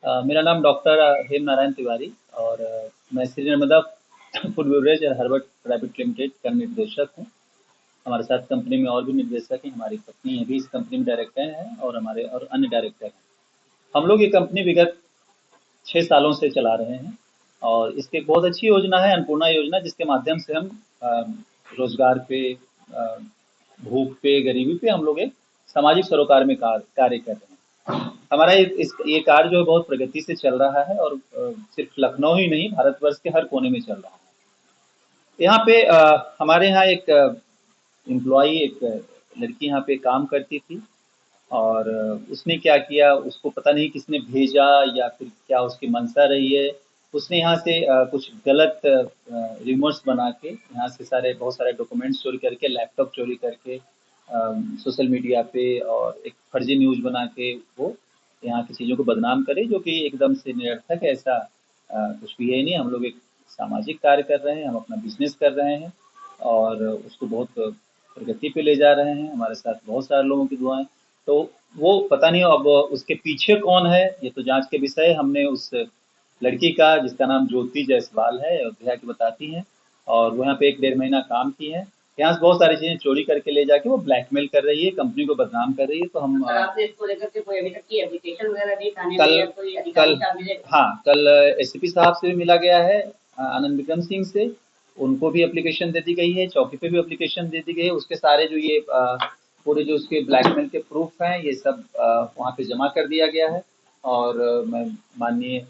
मेरा नाम डॉक्टर हेम नारायण तिवारी और मैं श्री नर्मदा फूड बेवरेज और हर्बल प्राइवेट लिमिटेड का निर्देशक हूँ। हमारे साथ कंपनी में और भी निर्देशक हैं, हमारी पत्नी अभी इस कंपनी में डायरेक्टर हैं और हमारे और अन्य डायरेक्टर हैं। हम लोग ये कंपनी विगत 6 सालों से चला रहे हैं और इसकी एक बहुत अच्छी योजना है अन्नपूर्णा योजना, जिसके माध्यम से हम रोजगार पे, अ, भूख पे, गरीबी पे हम लोग एक सामाजिक सरोकार में कार्य कर रहे हैं। हमारा ये कार्य जो है बहुत प्रगति से चल रहा है और सिर्फ लखनऊ ही नहीं, भारतवर्ष के हर कोने में चल रहा है। यहाँ पे हमारे यहाँ एक एम्प्लॉई, एक लड़की यहाँ पे काम करती थी और उसने क्या किया, उसको पता नहीं किसने भेजा या फिर क्या उसकी मंशा रही है। उसने यहाँ से कुछ गलत रिमोट्स बना के यहाँ से बहुत सारे डॉक्यूमेंट्स चोरी करके, लैपटॉप चोरी करके सोशल मीडिया पे और एक फर्जी न्यूज़ बना के वो यहाँ की चीज़ों को बदनाम करे, जो कि एकदम से निरर्थक है। ऐसा कुछ भी है नहीं। हम लोग एक सामाजिक कार्य कर रहे हैं, हम अपना बिजनेस कर रहे हैं और उसको बहुत प्रगति पे ले जा रहे हैं। हमारे साथ बहुत सारे लोगों की दुआएं। तो वो पता नहीं अब उसके पीछे कौन है, ये तो जांच के विषय है। हमने उस लड़की का, जिसका नाम ज्योति जायसवाल है, अयोध्या की बताती हैं, और वो यहाँ पे 1 डेढ़ महीना काम की है। यहाँ से बहुत सारी चीजें चोरी करके ले जाके वो ब्लैकमेल कर रही है, कंपनी को बदनाम कर रही है। तो हम सर आपने इसको लेकर के कोई अभी तक की एप्लीकेशन वगैरह दी थाने में कल या कोई कल अधिकारी साहब मिले? हाँ, कल एसपी साहब से भी मिला गया है, आनंद विक्रम सिंह से। उनको भी एप्लीकेशन दे दी गई है, चौकी पे भी एप्लीकेशन दे दी गई है। उसके सारे जो ये पूरे जो उसके ब्लैकमेल के प्रूफ हैं, ये सब वहाँ पे जमा कर दिया गया है। और मैं माननीय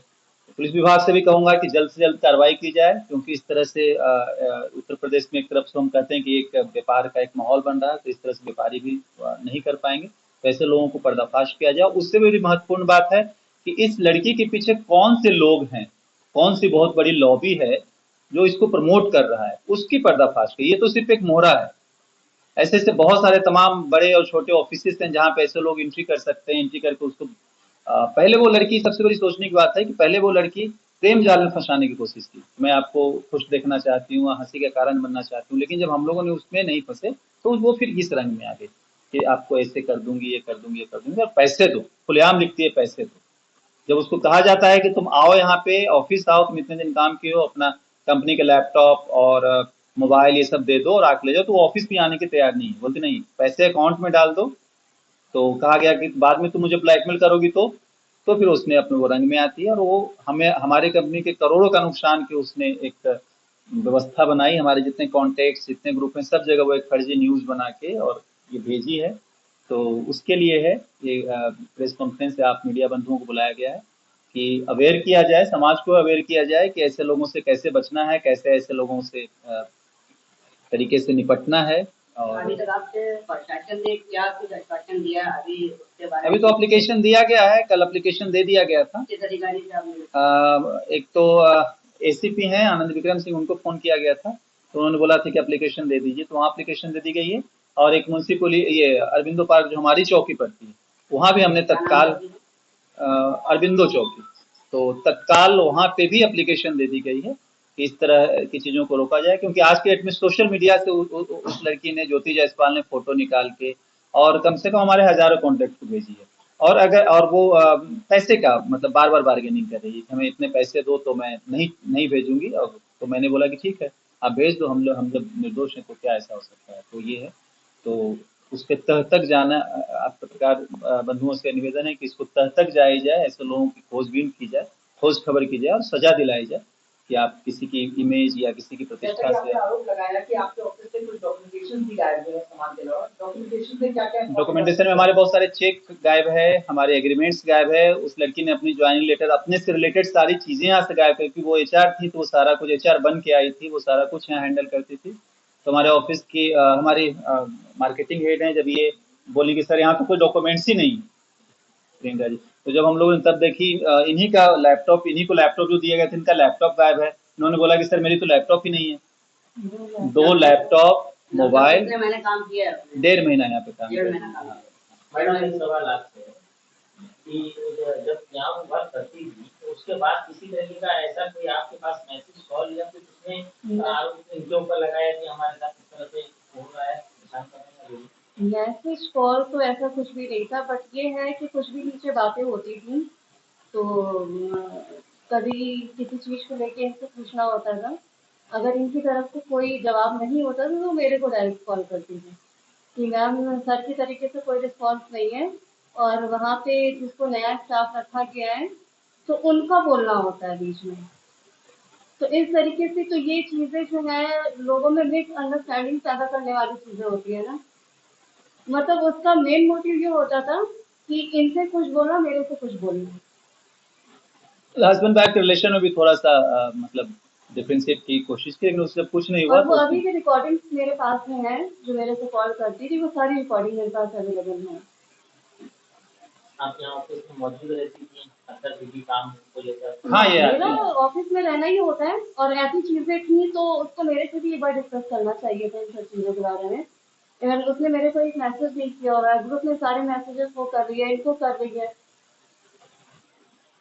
पुलिस विभाग से भी कहूंगा कि जल्द से जल्द कार्रवाई की जाए, क्योंकि इस तरह से उत्तर प्रदेश में एक तरफ से हम कहते हैं कि एक व्यापार का एक माहौल बन रहा है, तो इस तरह से व्यापारी भी नहीं कर पाएंगे। तो ऐसे लोगों को पर्दाफाश किया जाए। उससे भी महत्वपूर्ण बात है कि इस लड़की के पीछे कौन से लोग हैं, कौन सी बहुत बड़ी लॉबी है जो इसको प्रमोट कर रहा है, उसकी पर्दाफाश की। ये तो सिर्फ एक मोहरा है। ऐसे ऐसे बहुत सारे तमाम बड़े और छोटे ऑफिसेस हैं जहाँ पे ऐसे लोग एंट्री कर सकते हैं। एंट्री करके उसको पहले वो लड़की, सबसे बड़ी सोचने की बात है कि पहले वो लड़की प्रेम जाल में फंसाने की कोशिश की। मैं आपको खुश देखना चाहती हूँ, हंसी का कारण बनना चाहती हूँ, लेकिन जब हम लोगों ने उसमें नहीं फंसे तो वो फिर इस रंग में आ गई कि आपको ऐसे कर दूंगी, ये कर दूंगी, ये कर दूंगी, और पैसे दो। खुलेआम लिखती है पैसे दो। जब उसको कहा जाता है कि तुम आओ यहाँ पे, ऑफिस आओ, तुम इतने दिन काम किए हो, अपना कंपनी का लैपटॉप और मोबाइल ये सब दे दो और आके ले जाओ, तो वो ऑफिस भी आने की तैयार नहीं है। बोलती नहीं, पैसे अकाउंट में डाल दो। तो कहा गया कि बाद में तुम मुझे ब्लैकमेल करोगी तो फिर उसने अपने वो रंग में आती है और वो हमें, हमारे कंपनी के करोड़ों का नुकसान की उसने एक व्यवस्था बनाई। हमारे जितने कॉन्टेक्ट, जितने ग्रुप हैं, सब जगह वो एक फर्जी न्यूज़ बना के और ये भेजी है। तो उसके लिए है ये प्रेस कॉन्फ्रेंस से आप मीडिया बंधुओं को बुलाया गया है कि अवेयर किया जाए, समाज को अवेयर किया जाए कि ऐसे लोगों से कैसे बचना है, कैसे ऐसे लोगों से तरीके से निपटना है। अभी और तक आपसे प्रशासन ने क्या कुछ आश्वासन दिया अभी उसके बारे अभी में? तो एप्लीकेशन दिया गया है, कल एप्लीकेशन दे दिया गया था। किस अधिकारी से आपने? एक तो एसीपी हैं आनंद विक्रम सिंह, उनको फोन किया गया था, तो उन्होंने बोला था कि एप्लीकेशन दे दीजिए, तो वहाँ एप्लीकेशन दे दी गई है। और एक म्यूनसिपल, ये अरबिंदो पार्क जो हमारी चौकी पड़ती है, वहाँ भी हमने क्या नाम तत्काल, था अभी? अरबिंदो चौकी, तो तत्काल वहाँ पे भी एप्लीकेशन दे दी गई है कि इस तरह की चीज़ों को रोका जाए। क्योंकि आज के डेट में सोशल मीडिया से उस लड़की ने, ज्योति जायसवाल ने, फोटो निकाल के और कम से कम हमारे हजारों कॉन्टेक्ट को भेजी है। और अगर और वो पैसे का मतलब बार बार बार्गेनिंग कर रही है कि हमें इतने पैसे दो तो मैं नहीं नहीं भेजूंगी। और तो मैंने बोला कि ठीक है, आप भेज दो, हम जब निर्दोष हैं तो क्या ऐसा हो सकता है। तो ये है। तो उसके तह तक जाना, आप पत्रकार बंधुओं से निवेदन है कि इसको तह तक जाई जाए, ऐसे लोगों की खोजबीन की जाए, खोज खबर की जाए और सजा दिलाई जाए कि आप किसी की इमेज या किसी की जैसा प्रतिष्ठा कि से। आपने आरोप लगाया कि आपके ऑफिस से कुछ डॉक्यूमेंटेशन भी गायब हुए हैं सामान के अलावा, डॉक्यूमेंटेशन में क्या-क्या डॉक्यूमेंटेशन में हमारे बहुत सारे चेक गायब है, हमारे एग्रीमेंट्स गायब है। उस लड़की ने अपनी ज्वाइनिंग लेटर, अपने से रिलेटेड सारी चीजें यहाँ से गायब कर, क्योंकि वो एचआर थी तो वो सारा कुछ एचआर बन के आई थी, वो सारा कुछ यहाँ हैंडल करती थी। तो हमारे ऑफिस की हमारी मार्केटिंग हेड है, जब ये बोली कि सर यहाँ तो कोई डॉक्यूमेंट्स ही नहीं, प्रियंका जी, तो जब हम लोगों ने तब देखी, इन्हीं का लैपटॉप, इन्हीं को लैपटॉप जो दिया गया था, इनका लैपटॉप गायब है। इन्होंने बोला कि सर मेरी तो लैपटॉप ही नहीं है। 2 लैपटॉप, लगभग मोबाइल, कितने महीने काम किया है आपने? 1.5 महीना यहाँ पे काम 1.5 कर महीना काम दिया। हाँ। किया। मैडम एक सवाल आपसे है कि जब यहाँ वो वर्क करती थी तो उसके बाद किसी तरीके का ऐसा कोई आपके पास मैसेज कॉल या कुछ उसने आरोप इनके ऊपर लगाया कि हमारे साथ इस तरह से हो रहा है, परेशान कर रहे हैं? मैसेज कॉल तो ऐसा कुछ भी नहीं था, बट ये है कि कुछ भी नीचे बातें होती थी तो कभी किसी चीज़ को लेके इनसे पूछना होता था। अगर इनकी तरफ से कोई जवाब नहीं होता था तो मेरे को डायरेक्ट कॉल करती थी कि मैम सर की तरीके से कोई रिस्पॉन्स नहीं है और वहाँ पे जिसको नया स्टाफ रखा गया है तो उनका बोलना होता है बीच में। तो इस तरीके से तो ये चीज़ें जो है लोगों में मिसअंडरस्टैंडिंग पैदा करने वाली चीज़ें होती है ना। मतलब उसका मेन मोटिव ये होता था कि इनसे कुछ बोला मेरे से कुछ बोलना। हस्बैंड वाइफ के रिलेशन में भी थोड़ा सा मतलब डिफरेंशिएट की कोशिश की, लेकिन उससे कुछ नहीं हुआ और वो तो अभी उसने। भी रिकॉर्डिंग्स मेरे पास में है जो मेरे से कॉल करती थी, वो सारी रिकॉर्डिंग मेरे पास अवेलेबल है। आप यहाँ ऑफिस में मौजूद रहती थी अक्सर किसी काम को लेकर? हाँ, ये मेरा आती है। ऑफिस में रहना ही होता है और ऐसी चीजें थी तो उसको मेरे से भी एक बार डिस्कस करना चाहिए था इन सब चीजों के बारे में। इवन उसने मेरे को एक मैसेज भी किया हुआ है, ग्रुप में सारे मैसेजेस वो कर रही है, इनको कर रही है।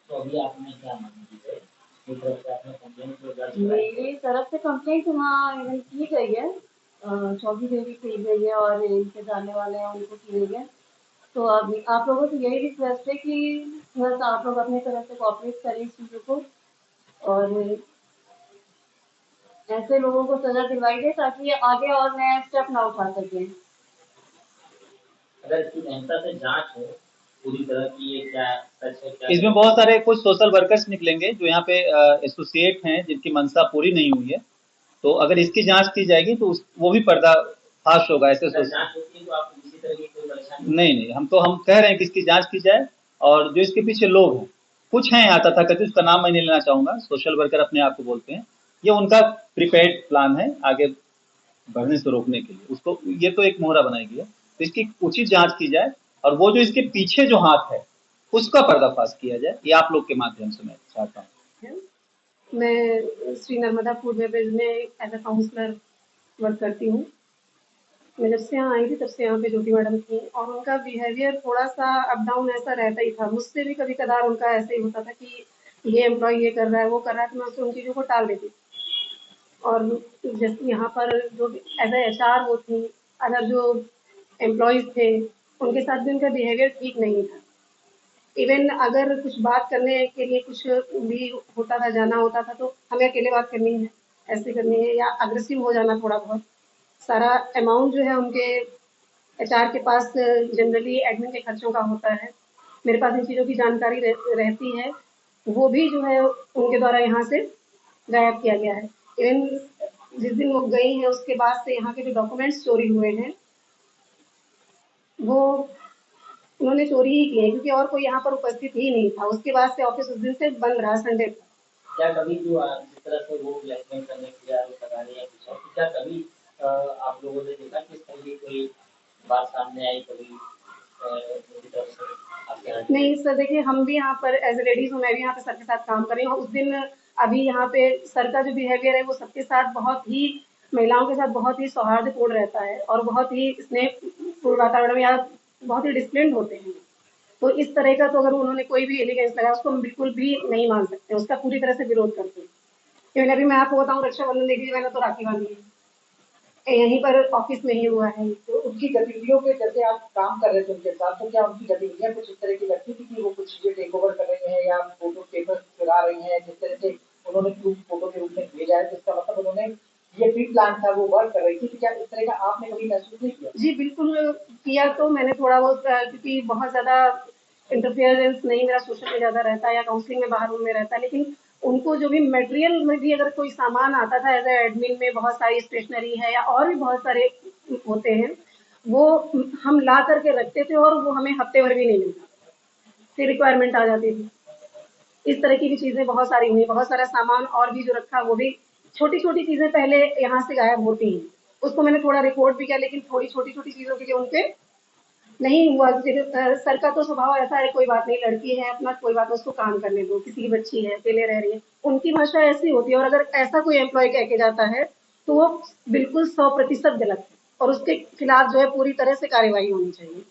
तो अभी आपने क्या मांग की है? अपनी तरफ से आपने कंप्लेंट को दर्ज कराई है? मेरी तरफ से कंप्लेंट वहाँ इवन की गई है, चौकी देवी की गई है और इनके जानने वाले हैं उनको की गई है। तो अब आप लोगों से यही रिक्वेस्ट है कि थोड़ा सा आप लोग अपनी तरफ से कोऑपरेट करें इस चीज़ों को और ऐसे लोगों को सजा दिलवाई जाए ताकि ये आगे और नया स्टेप ना उठा सकें। अगर इसकी गहनता से जांच हो पूरी तरह की, ये क्या सच है क्या इसमें बहुत सारे कुछ सोशल वर्कर्स निकलेंगे जो यहाँ पे एसोसिएट हैं जिनकी मंशा पूरी नहीं हुई है। तो अगर इसकी जांच की जाएगी तो वो भी पर्दाफाश होगा ऐसे अगर सोच। जांच होती है तो आपको किसी तरह की कोई परेशानी? नहीं नहीं, हम कह रहे हैं कि इसकी जांच की जाए। और जो इसके पीछे लोग हैं, कुछ हैं यहाँ तथाकथित, उसका नाम मैं नहीं लेना चाहूंगा, सोशल वर्कर अपने आप को बोलते हैं। ये उनका प्रीपेड प्लान है आगे बढ़ने से रोकने के लिए, उसको ये तो एक मोहरा बनाई गई है। तो इसकी उचित जांच की जाए और वो जो इसके पीछे जो हाथ है उसका पर्दाफाश किया जाए, ये आप लोग के माध्यम से मैं चाहता हूँ। मैं श्री नर्मदापुर में एज अ काउंसलर वर्क करती हूँ। मैं जब से यहाँ आई थी तब से यहाँ पे ज्योति मैडम थी और उनका बिहेवियर थोड़ा सा अप डाउन ऐसा रहता ही था। मुझसे भी कभी कदार उनका ऐसे ही होता था कि ये एम्प्लॉय ये कर रहा है वो कर रहा है, तो मैं उससे उन चीज़ों को टाल देती थी। और जैसे यहाँ पर जो एज ए एचआर वो थी, अदर जो एम्प्लॉयज़ थे उनके साथ भी उनका बिहेवियर ठीक नहीं था। इवन अगर कुछ बात करने के लिए कुछ भी होता था, जाना होता था तो हमें अकेले बात करनी है, ऐसे करनी है, या अग्रेसिव हो जाना थोड़ा बहुत। सारा अमाउंट जो है उनके एचआर के पास जनरली एडमिन के खर्चों का होता है। मेरे पास इन चीज़ों की जानकारी रहती है, वो भी जो है उनके द्वारा यहाँ से गायब किया गया है। इवन जिस दिन वो गई हैं उसके बाद से यहाँ के जो डॉक्यूमेंट्स चोरी हुए हैं वो उन्होंने चोरी ही किए, क्योंकि और कोई यहाँ पर उपस्थित ही नहीं था। उसके बाद से ऑफिस उस दिन से बंद रहा, संडे को। क्या कभी जो जिस तरह से वो ब्लैकमेल करने के लिए आरोप लगा रहे हैं कुछ और, क्या कभी आप लोगों ने देखा कि इस तरह की कोई बात सामने आई कभी उनकी तरफ से आपके यहाँ? नहीं सर, देखिए हम भी यहाँ पर एज ए लेडीज हूँ, मैं भी यहाँ पे सर के साथ काम कर रही हूँ। उस दिन अभी यहाँ पे सर का जो बिहेवियर है वो सबके साथ बहुत ही, महिलाओं के साथ बहुत ही सौहार्दपूर्ण रहता है और बहुत ही स्नेहपूर्ण वातावरण में या बहुत ही डिसिप्लिन होते हैं। तो इस तरह का तो अगर उन्होंने कोई भी एलिगेंस लगाया उसको हम बिल्कुल भी नहीं मान सकते, उसका पूरी तरह से विरोध करते हैं। क्योंकि अभी मैं आपको बताऊँ, रक्षाबंधन देख लीजिए, मैंने तो राखी बांधी है, यहीं पर ऑफिस में ही हुआ है। तो उनकी गतिविधियों पे जैसे आप काम कर रहे थे उनके साथ, तो क्या उनकी गतिविधियां कुछ इस तरह की लगती थी कि वो कुछ चीजें टेक ओवर कर रही हैं या फोटो पेपर चुरा रही हैं? जिस तरह से उन्होंने प्रूफ फोटो के रूप में भेजा है तो इसका मतलब उन्होंने ये प्री प्लान था, वो वर्क कर रही थी। तो क्या इस तरह का आपने कभी महसूस नहीं किया? जी बिल्कुल किया, तो मैंने थोड़ा बहुत क्योंकि बहुत ज़्यादा इंटरफेरेंस नहीं मेरा सोशल में ज़्यादा रहता है या काउंसलिंग में बाहर रूम में रहता है, लेकिन उनको जो भी मटेरियल में भी अगर कोई सामान आता था एज ए एडमिन में, बहुत सारी स्टेशनरी है या और भी बहुत सारे होते हैं, वो हम ला करके रखते थे और वो हमें हफ्ते भर भी नहीं मिलता, फिर रिक्वायरमेंट आ जाती थी। इस तरह की भी चीज़ें बहुत सारी हुई, बहुत सारा सामान और भी जो रखा वो भी, छोटी-छोटी चीज़ें पहले यहाँ से गायब होती हैं। उसको मैंने थोड़ा रिपोर्ट भी किया, लेकिन थोड़ी छोटी-छोटी चीज़ों के लिए उनपे नहीं हुआ। फिर सर का तो स्वभाव ऐसा है, कोई बात नहीं, लड़की है अपना, कोई बात नहीं, उसको काम करने दो, किसी की बच्ची है, अकेले रह रही है। उनकी भाषा ऐसी होती है और अगर ऐसा कोई एम्प्लॉय कह के जाता है, तो वो बिल्कुल 100% गलत है और उसके खिलाफ जो है पूरी तरह से कार्रवाई होनी चाहिए।